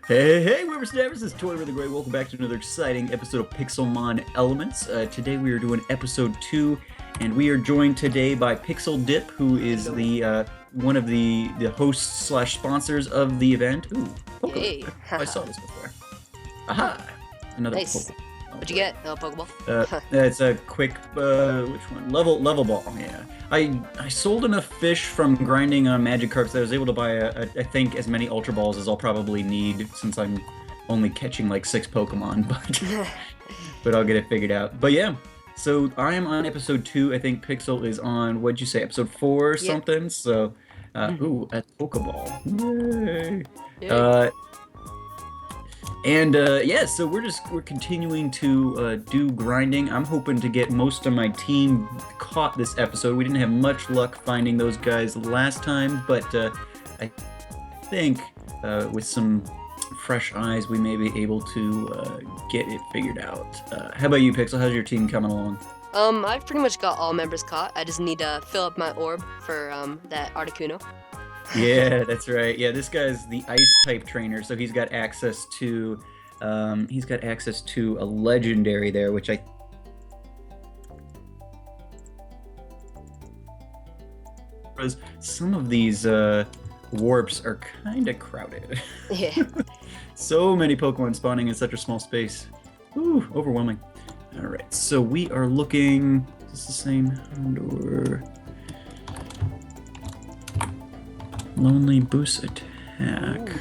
Hey, Whippersnappers, this is Toy with the Gray. Welcome back to another exciting episode of Pixelmon Elements. Today we are doing episode 2, and we are joined today by PixelDip, who is the one of the hosts slash sponsors of the event. Ooh, Pokemon. Hey. I saw this before. Aha! Another Nice. Pokemon. What'd you get? Oh, Pokeball? It's a quick, which one? Level ball, yeah. I sold enough fish from grinding on Magikarps that I was able to buy, I think, as many Ultra Balls as I'll probably need, since I'm only catching like 6 Pokemon, but I'll get it figured out. But yeah, so I am on episode 2. I think Pixel is on, what'd you say, episode 4 or something? So, ooh, a Pokeball. Yay! Yeah, so we're continuing to do grinding. I'm hoping to get most of my team caught this episode. We didn't have much luck finding those guys last time, but I think with some fresh eyes, we may be able to get it figured out. How about you, Pixel? How's your team coming along? I've pretty much got all members caught. I just need to fill up my orb for that Articuno. Yeah, that's right. Yeah, this guy's the ice type trainer, so he's got access to a legendary there, which some of these warps are kind of crowded. Yeah. So many Pokemon spawning in such a small space. Ooh, overwhelming. All right, so we are looking. Is this the same Houndour? Lonely boosts attack. Ooh.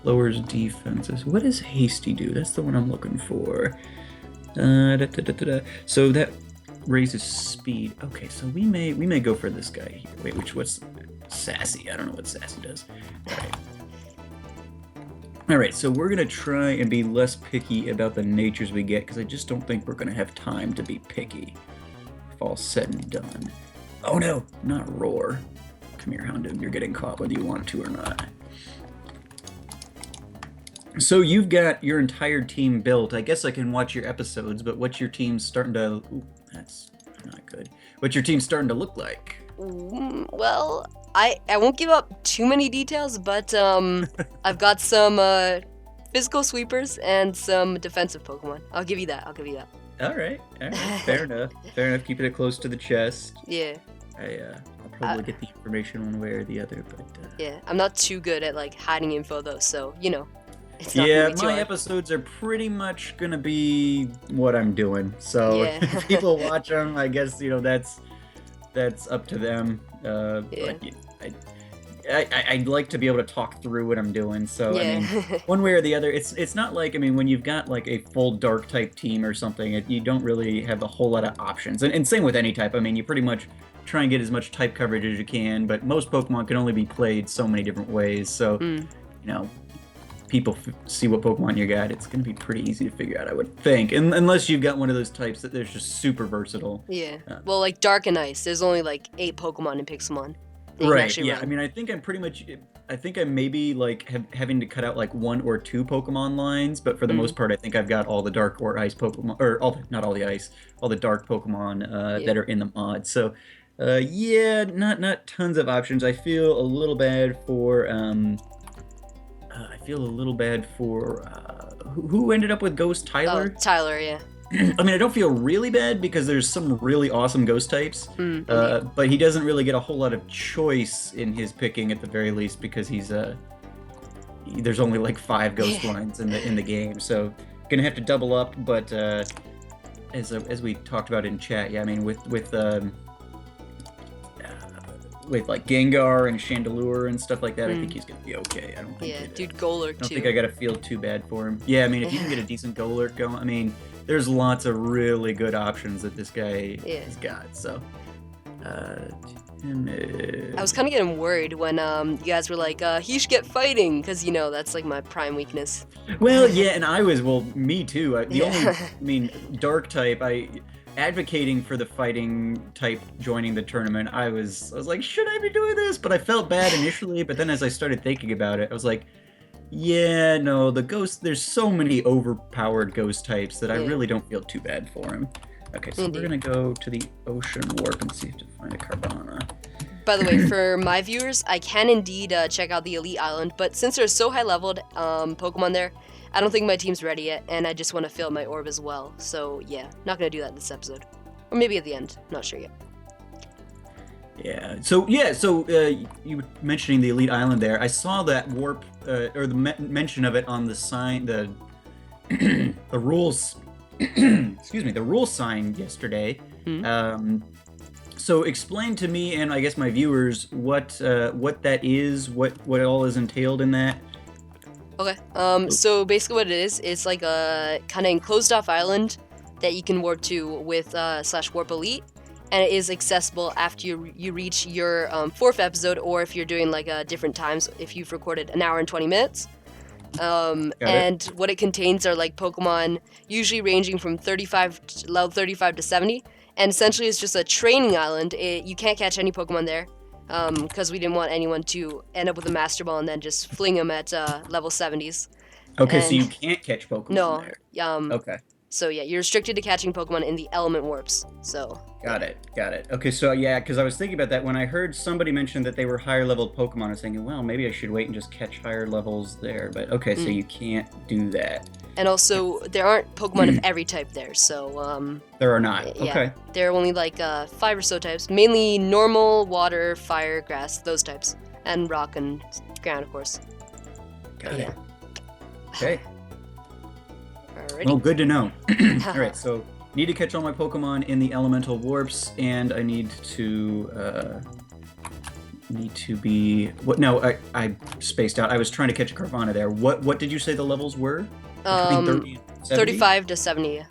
Lowers defenses. What does Hasty do? That's the one I'm looking for. So that raises speed. Okay, so we may go for this guy here. Wait, what's Sassy? I don't know what Sassy does. All right, so we're gonna try and be less picky about the natures we get, because I just don't think we're gonna have time to be picky if all's said and done. Oh no, not Roar. Come here, Houndour. You're getting caught whether you want to or not. So you've got your entire team built. I guess I can watch your episodes, but what's your team starting to... Ooh, that's not good. What's your team starting to look like? Well, I won't give up too many details, but I've got some physical sweepers and some defensive Pokemon. I'll give you that. All right. Fair enough. Keeping it close to the chest. Yeah. I'll probably get the information one way or the other, but... Yeah, I'm not too good at, like, hiding info, though, so, you know, it's not yeah, gonna be too my hard. episodes are pretty much gonna be what I'm doing, so if people watch them, I guess, you know, that's up to them, but I'd like to be able to talk through what I'm doing, so, I mean, one way or the other, it's not like, I mean, when you've got, like, a full Dark-type team or something, you don't really have a whole lot of options, and same with any type. I mean, you pretty much try and get as much type coverage as you can, but most Pokemon can only be played so many different ways, so, you know, people see what Pokemon you got, it's going to be pretty easy to figure out, I would think, unless you've got one of those types that there's just super versatile. Yeah, well, like Dark and Ice, there's only like 8 Pokemon in Pixelmon. Right, yeah, run. I mean, I think I'm maybe like having to cut out like 1 or 2 Pokemon lines, but for the most part, I think I've got all the Dark or Ice Pokemon, or not all the Ice, all the Dark Pokemon that are in the mod, so... yeah, not tons of options. I feel a little bad for who ended up with Ghost Tyler? Oh, Tyler, yeah. I mean, I don't feel really bad because there's some really awesome ghost types, but he doesn't really get a whole lot of choice in his picking at the very least, because he's there's only like 5 ghost lines in the game, so gonna have to double up. But as we talked about in chat, yeah, I mean with like Gengar and Chandelure and stuff like that, I think he's gonna be okay. I don't think. Yeah, dude, Golurk too. I don't think I gotta feel too bad for him. Yeah, I mean, if you can get a decent Golurk going, I mean, there's lots of really good options that this guy has got. So, I was kind of getting worried when you guys were like, he should get fighting, because, you know, that's like my prime weakness. Well, yeah, and me too. Dark type, advocating for the fighting type joining the tournament, I was like, should I be doing this? But I felt bad initially, but then as I started thinking about it, I was like, yeah, no, the ghost, there's so many overpowered ghost types that I really don't feel too bad for him. Okay, so we're gonna go to the ocean warp and see if to find a Carvana. by the way, for my viewers, I can indeed check out the Elite Island, but since there's so high-leveled Pokemon there, I don't think my team's ready yet, and I just want to fill my orb as well. So yeah, not gonna do that this episode, or maybe at the end. Not sure yet. Yeah. So you were mentioning the Elite Island there. I saw that warp or the mention of it on the sign, the the rules. Excuse me, the rule sign yesterday. So explain to me and I guess my viewers what that is, what all is entailed in that. Okay. So basically, what it is, it's like a kind of enclosed off island that you can warp to with /warp elite, and it is accessible after you reach your 4th episode, or if you're doing like different times, if you've recorded an hour and 20 minutes. And what it contains are like Pokemon, usually ranging from level 35 to 70, and essentially it's just a training island. You can't catch any Pokemon there, because we didn't want anyone to end up with a Master Ball and then just fling them at level 70s. Okay, so you can't catch Pokemon there. Okay. So yeah, you're restricted to catching Pokemon in the element warps. So Got it. Okay, so yeah, because I was thinking about that when I heard somebody mention that they were higher leveled Pokemon. I was thinking, well, maybe I should wait and just catch higher levels there. But okay, so you can't do that. And also, there aren't Pokemon of every type there. So there are not. Yeah, okay. There are only like 5 or so types, mainly normal, water, fire, grass, those types, and rock and ground, of course. Got it. Okay. Alrighty. Well, good to know. All right, so need to catch all my Pokemon in the elemental warps, and I need to be what? No, I spaced out. I was trying to catch a Carvana there. What did you say the levels were? 35 to 70.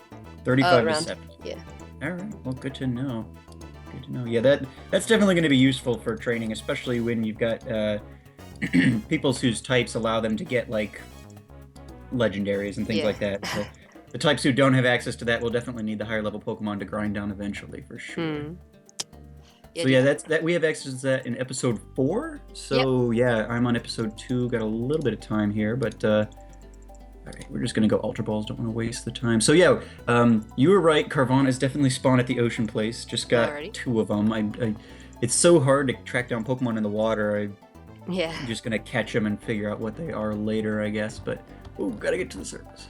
35 around. to 70. Yeah. All right. Well, good to know. Good to know. Yeah, that's definitely going to be useful for training, especially when you've got people whose types allow them to get like legendaries and things like that. So the types who don't have access to that will definitely need the higher level Pokemon to grind down eventually, for sure. Yeah, so yeah, that we have access to that in episode 4. So yeah, I'm on episode 2. Got a little bit of time here, but all right, we're just gonna go Ultra Balls. Don't want to waste the time. So yeah, you were right. Carvana's definitely spawn at the ocean place. Just got 2 of them. It's so hard to track down Pokemon in the water. I'm just gonna catch them and figure out what they are later, I guess. But gotta get to the surface.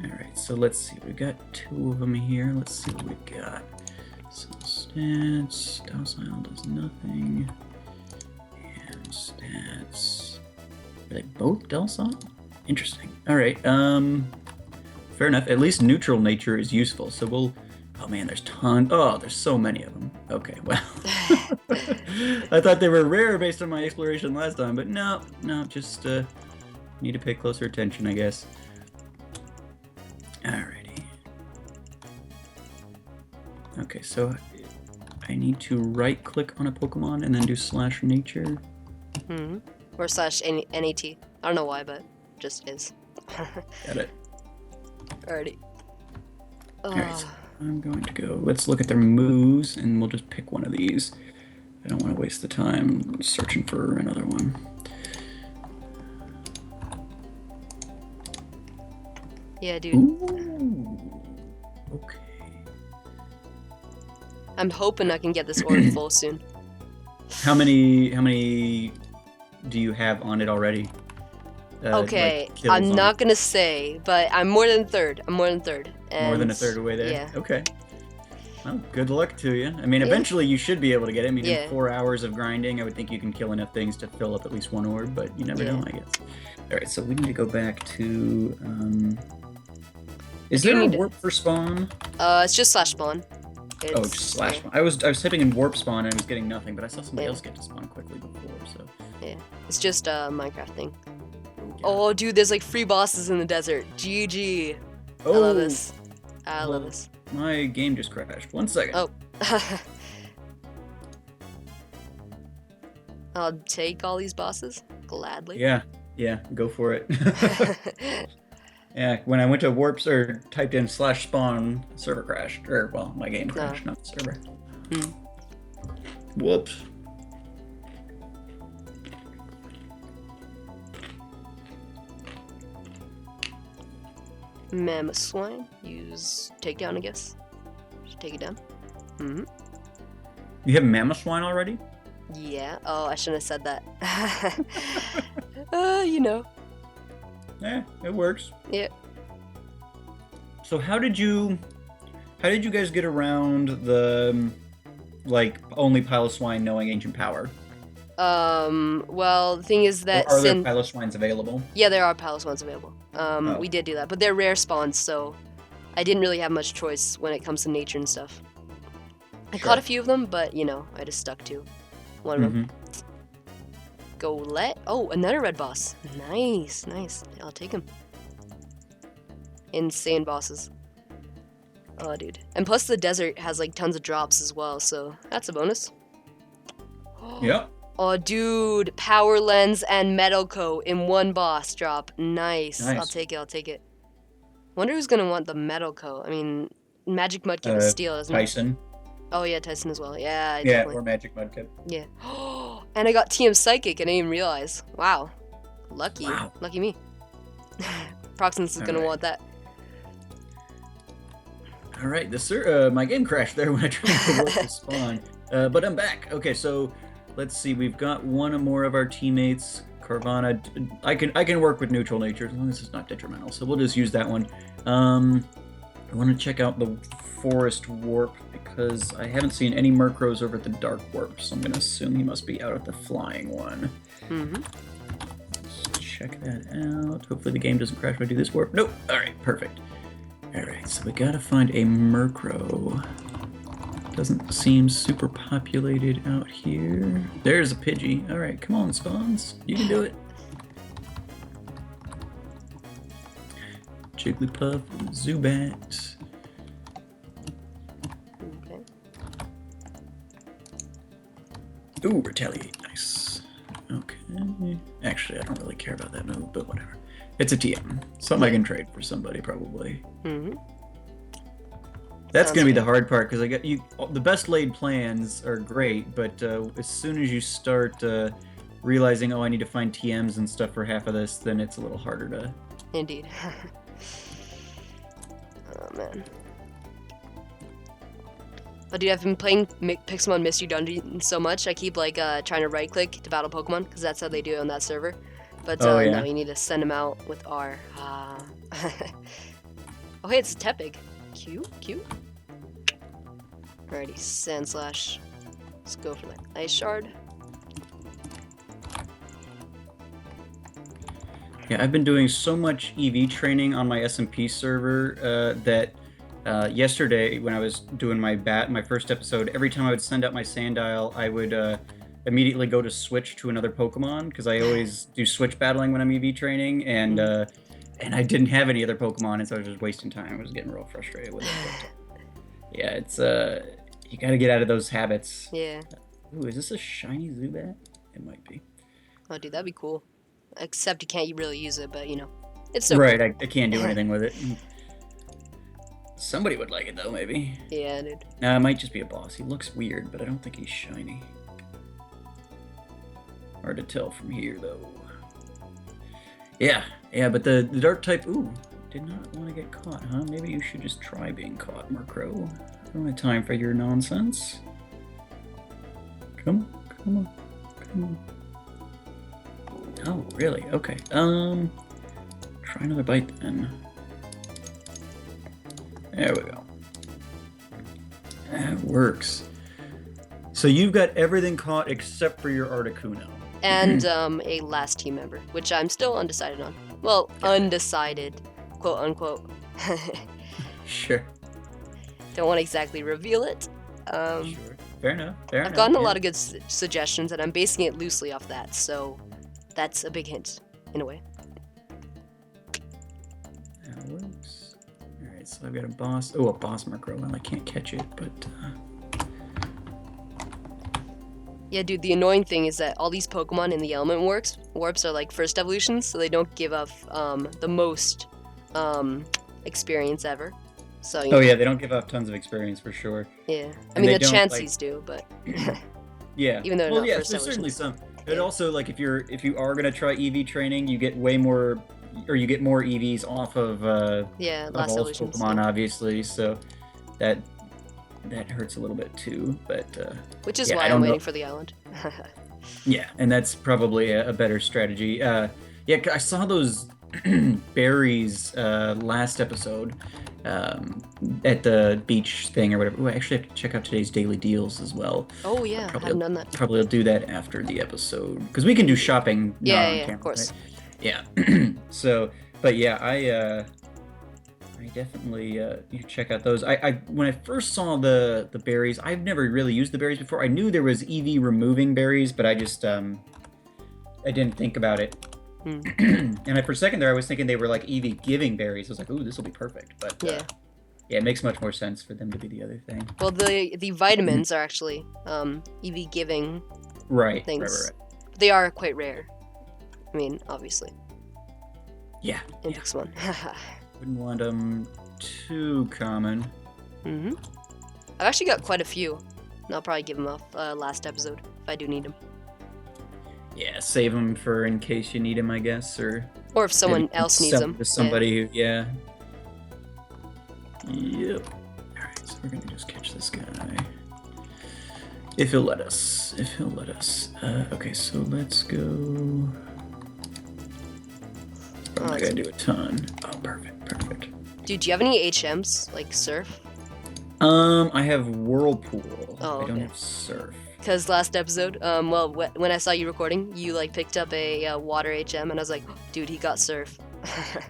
All right, so let's see. We've got 2 of them here. Let's see what we got. So stats, docile does nothing, and stats. Are they both docile? Interesting. All right. Fair enough. At least neutral nature is useful. So we'll. Oh man, there's tons. Oh, there's so many of them. Okay, well. I thought they were rare based on my exploration last time, but no, just need to pay closer attention, I guess. Alrighty. Okay, so I need to right-click on a Pokemon and then do /nature. Or /NAT. I don't know why, but just is. Got it. Alrighty. Alright, so I'm going to go. Let's look at their moves, and we'll just pick one of these. I don't want to waste the time searching for another one. Yeah, dude. Ooh. Okay. I'm hoping I can get this orb full soon. How many do you have on it already? Okay, like I'm not gonna say, but I'm more than a third. And more than a third away there? Yeah. Okay. Well, good luck to you. I mean, eventually you should be able to get it. I mean, in 4 hours of grinding, I would think you can kill enough things to fill up at least 1 orb, but you never know, I guess. Alright, so we need to go back to... Is there a warp for spawn? It's just /spawn. Just /spawn. I was typing in warp spawn and I was getting nothing, but I saw somebody else get to spawn quickly before, so... Yeah, it's just a Minecraft thing. Oh, dude, there's like free bosses in the desert. GG. I love this. I love this. My game just crashed. 1 second. Oh. I'll take all these bosses gladly. Yeah, go for it. Yeah, when I went to warps or typed in /spawn, server crashed. Or, well, my game crashed, not the server. Whoops. Mammoth swine. Use takedown, I guess. Just take it down. You have Mamoswine already? Yeah. Oh, I shouldn't have said that. You know. It works. Yeah. So how did you guys get around the like only Piloswine knowing ancient power? Well, the thing is Or that are there Piloswines available? Yeah, there are Piloswines available. Oh. We did do that, but they're rare spawns, so I didn't really have much choice when it comes to nature and stuff. I caught a few of them, but, you know, I just stuck to one of them. Oh, another red boss. Nice, nice. I'll take him. Insane bosses. Oh, dude. And plus the desert has, like, tons of drops as well, so that's a bonus. Yep. Oh, dude. Power Lens and Metal Coat in one boss drop. Nice. I'll take it, I'll take it. Wonder who's gonna want the Metal Coat. I mean, Magic Mudkip is steel, isn't it? Tyson. Oh, yeah, Tyson as well. Yeah, yeah, definitely. or Magic Mudkip. Yeah. And I got TM Psychic, and I didn't even realize. Wow. Lucky. Wow. Lucky me. Proxenus is gonna want that. All right, my game crashed there when I tried to work the spawn. But I'm back. Okay, so let's see. We've got one or more of our teammates. Carvana. I can work with neutral nature as long as it's not detrimental. So we'll just use that one. I want to check out the forest warp because I haven't seen any Murkrows over at the dark warp, so I'm going to assume he must be out at the flying one. Let's check that out. Hopefully the game doesn't crash when I do this warp. Nope. All right, perfect. All right, so we got to find a Murkrow. Doesn't seem super populated out here. There's a Pidgey. All right, come on, spawns. You can do it. Jigglypuff, Zubat. Okay. Ooh, Retaliate. Nice. Okay. Actually, I don't really care about that move, but whatever. It's a TM. Something I can trade for somebody, probably. That's going to be the hard part, because the best laid plans are great, but as soon as you start realizing, oh, I need to find TMs and stuff for half of this, then it's a little harder to... Indeed. Oh, man. But dude, I've been playing Pixelmon Mystery Dungeon so much, I keep like trying to right-click to battle Pokemon, because that's how they do it on that server. But no, you need to send them out with R. Oh, hey, it's Tepig. Cute, cute. Alrighty, Sandslash. Let's go for that Ice Shard. Yeah, I've been doing so much EV training on my SMP server that yesterday when I was doing my first episode, every time I would send out my Sandile, I would immediately go to switch to another Pokemon, because I always do switch battling when I'm EV training, and I didn't have any other Pokemon, and so I was just wasting time. I was getting real frustrated with it. But, yeah, it's you got to get out of those habits. Yeah. Ooh, is this a shiny Zubat? It might be. Oh, dude, that'd be cool. Except you can't really use it, but you know, it's so right. cool. I can't do anything with it. Somebody would like it though, maybe. Yeah, dude. It might just be a boss. He looks weird, but I don't think he's shiny. Hard to tell from here, though. Yeah, but the dark type. Ooh, did not want to get caught, huh? Maybe you should just try being caught, Murkrow. I don't have time for your nonsense. Come on. Oh, really? Okay. Try another bite then. There we go. That works. So you've got everything caught except for your Articuno. And a last team member, which I'm still undecided on. Well, undecided, quote unquote. Sure. Don't want to exactly reveal it. Sure. Fair enough. I've gotten a lot of good suggestions, and I'm basing it loosely off that, so that's a big hint, in a way. That works. Alright, so I've got a boss. Oh, a boss Murkrow. Well, I can't catch it, but... Yeah, dude, the annoying thing is that all these Pokemon in the element warps are like first evolutions, so they don't give off the most experience ever. So, yeah, they don't give off tons of experience for sure. Yeah, I mean the Chanseys do, but yeah, even though they're not first there's certainly evolutions. some. But also, like if you are gonna try EV training, you get way more, or you get more EVs off of last all evolutions. Pokemon, obviously. So that that hurts a little bit too. But which is yeah, why I'm waiting for the island. Yeah, and that's probably a better strategy. Yeah, I saw those berries last episode at the beach thing or whatever. Ooh, I actually have to check out today's daily deals as well. Oh yeah, I haven't done that. Probably I'll do that after the episode because we can do shopping not on camera. Of course. Right? Yeah. So, but yeah, I definitely you check out those. I when I first saw the berries, I've never really used the berries before. I knew there was EV removing berries, but I just I didn't think about it. And for a second there, I was thinking they were like EV giving berries. I was like, ooh, this will be perfect. But yeah, it makes much more sense for them to be the other thing. Well, the vitamins are actually EV giving things. Right. They are quite rare. I mean, obviously. Yeah. In Pixelmon. Wouldn't want them too common. I've actually got quite a few. And I'll probably give them off last episode if I do need them. Yeah, save them for in case you need them, I guess, or if someone else needs them. To somebody who, Yep. All right, so we're gonna just catch this guy. If he'll let us. Okay, so let's go. I'm not gonna do a ton. Oh, perfect. Dude, do you have any HMs, like Surf? I have Whirlpool. Oh, I don't have Surf. Because last episode, well, when I saw you recording, you like picked up a water HM, and I was like, dude, he got Surf.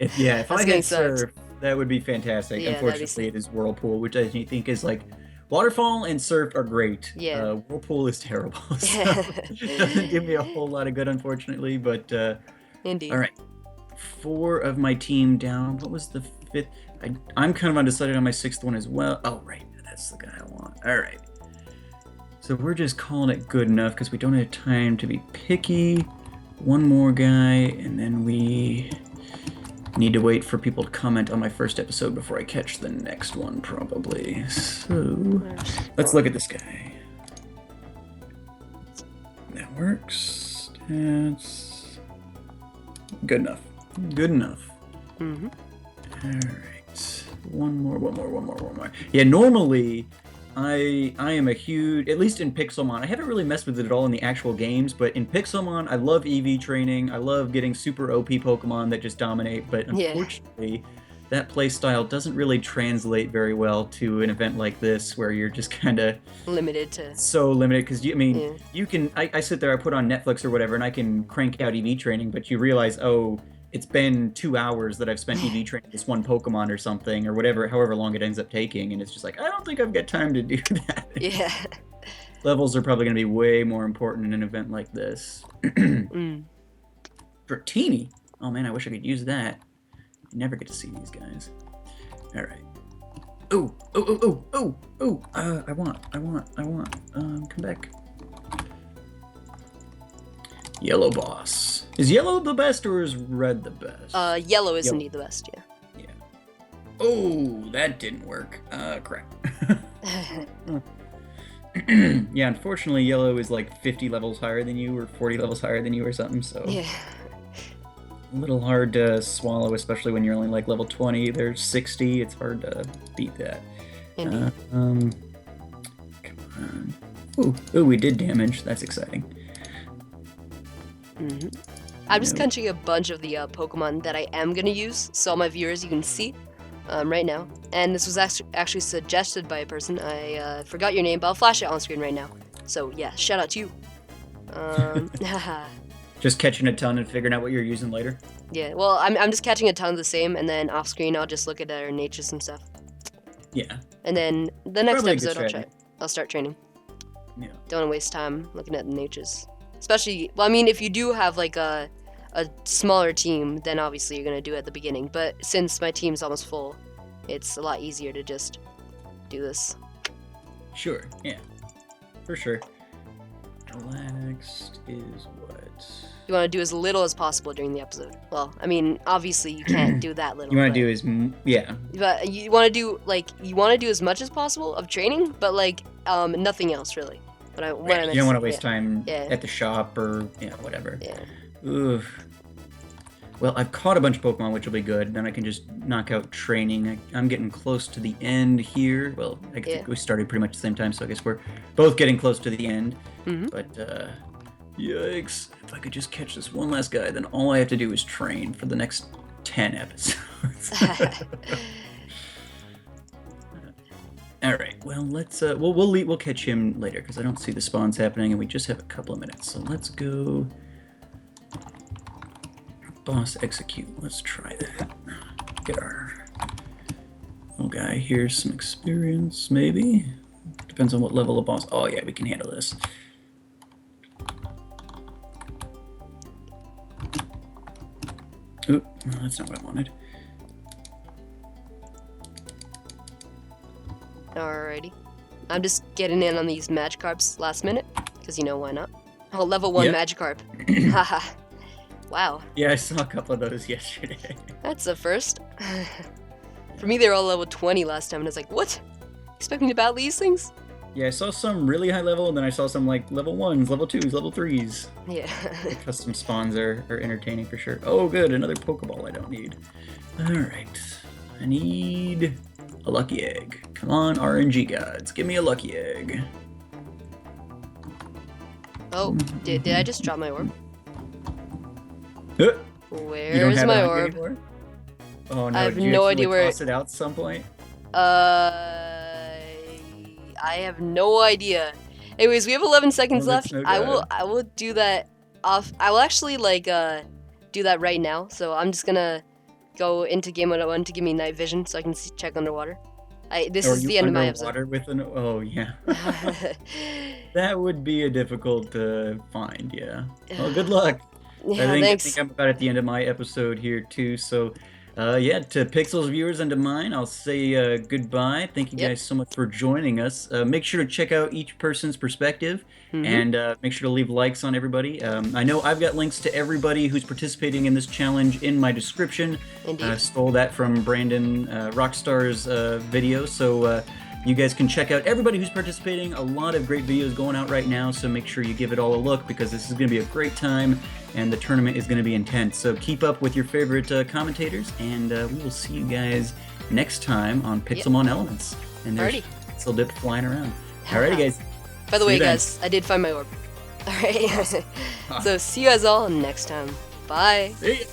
If I had Surf, that would be fantastic. Yeah, unfortunately, it is Whirlpool, which I think is like Waterfall and Surf are great. Yeah. Whirlpool is terrible. So it doesn't give me a whole lot of good, unfortunately. But indeed. All right. 4 of my team down. What was the 5th? I'm kind of undecided on my 6th one as well. Oh, right. That's the guy I want. All right. So we're just calling it good enough because we don't have time to be picky. One more guy, and then we need to wait for people to comment on my first episode before I catch the next one, probably. So let's look at this guy. That works. That's good enough. All right. One more. Yeah, normally I am a huge, at least in Pixelmon, I haven't really messed with it at all in the actual games, but in Pixelmon, I love EV training. I love getting super OP Pokemon that just dominate, but unfortunately, that playstyle doesn't really translate very well to an event like this where you're just kind of limited to. So limited, because you can, I sit there, I put on Netflix or whatever, and I can crank out EV training, but you realize, oh, it's been 2 hours that I've spent EV training this one Pokemon or something, or whatever, however long it ends up taking, and it's just like, I don't think I've got time to do that. Yeah. Levels are probably going to be way more important in an event like this. Dratini? Oh man, I wish I could use that. You never get to see these guys. All right. I want. Come back. Yellow boss. Is yellow the best or is red the best? Yellow is indeed the best, yeah. Oh, that didn't work. Crap. Yeah, unfortunately, yellow is like 50 levels higher than you or 40 levels higher than you or something, so... Yeah. A little hard to swallow, especially when you're only like level 20. There's 60. It's hard to beat that. Indeed. Come on. Ooh, we did damage. That's exciting. I'm just catching a bunch of the Pokemon that I am going to use, so all my viewers you can see right now. And this was actually suggested by a person. I forgot your name, but I'll flash it on screen right now. So yeah, shout out to you. Just catching a ton and figuring out what you're using later? Yeah, well, I'm just catching a ton of the same, and then off screen I'll just look at their natures and stuff. Yeah. And then the next Probably episode I'll start training. Yeah. Don't want to waste time looking at the natures. Especially, well, I mean, if you do have like a smaller team, then obviously you're going to do it at the beginning. But since my team's almost full, it's a lot easier to just do this. Sure, yeah. For sure. Relaxed is what? You want to do as little as possible during the episode. Well, I mean, obviously you can't do that little. You want to do as, yeah. But you want to do as much as possible of training, but like nothing else really. You don't want to waste time at the shop or whatever. Yeah. Oof. Well, I've caught a bunch of Pokemon, which will be good. Then I can just knock out training. I'm getting close to the end here. Well, I think we started pretty much the same time, so I guess we're both getting close to the end. But, yikes. If I could just catch this one last guy, then all I have to do is train for the next 10 episodes. All right. Well, let's we'll catch him later because I don't see the spawns happening, and we just have a couple of minutes. So let's go. Boss execute. Let's try that. Get our little guy here some experience, maybe. Depends on what level of boss. Oh yeah, we can handle this. Oop, no, that's not what I wanted. Alrighty. I'm just getting in on these Magikarps last minute, because why not? Oh, level 1 Magikarp. Haha. Wow. Yeah, I saw a couple of those yesterday. That's a first. For me, they were all level 20 last time, and I was like, what? Expect me to battle these things? Yeah, I saw some really high level, and then I saw some like level 1s, level 2s, level 3s. Yeah. The custom spawns are entertaining for sure. Oh, good, another Pokeball I don't need. Alright. I need a lucky egg. Come on, RNG gods, give me a lucky egg. Oh, did I just drop my orb? Where's my orb? Anymore? Oh no, I have did you no idea where toss it out at some point? I have no idea. Anyways, we have 11 seconds left. No I will do that off. I will actually do that right now. So I'm just gonna go into game mode 1 to give me night vision so I can check underwater. This is the end of my episode. With oh yeah. That would be a difficult find, yeah. Well, good luck. Yeah, I thanks. think I'm about at the end of my episode here too. So, yeah, to Pixel's viewers and to mine, I'll say goodbye. Thank you guys so much for joining us. Make sure to check out each person's perspective and make sure to leave likes on everybody. I know I've got links to everybody who's participating in this challenge in my description. Indeed. Stole that from Brandon Rockstar's video. So you guys can check out everybody who's participating. A lot of great videos going out right now, so make sure you give it all a look because this is going to be a great time and the tournament is going to be intense. So keep up with your favorite commentators, and we will see you guys next time on Pixelmon Elements. And there's PixelDip flying around. Alrighty, guys. By the way, guys, I did find my orb. Alright. So see you guys all next time. Bye. See ya.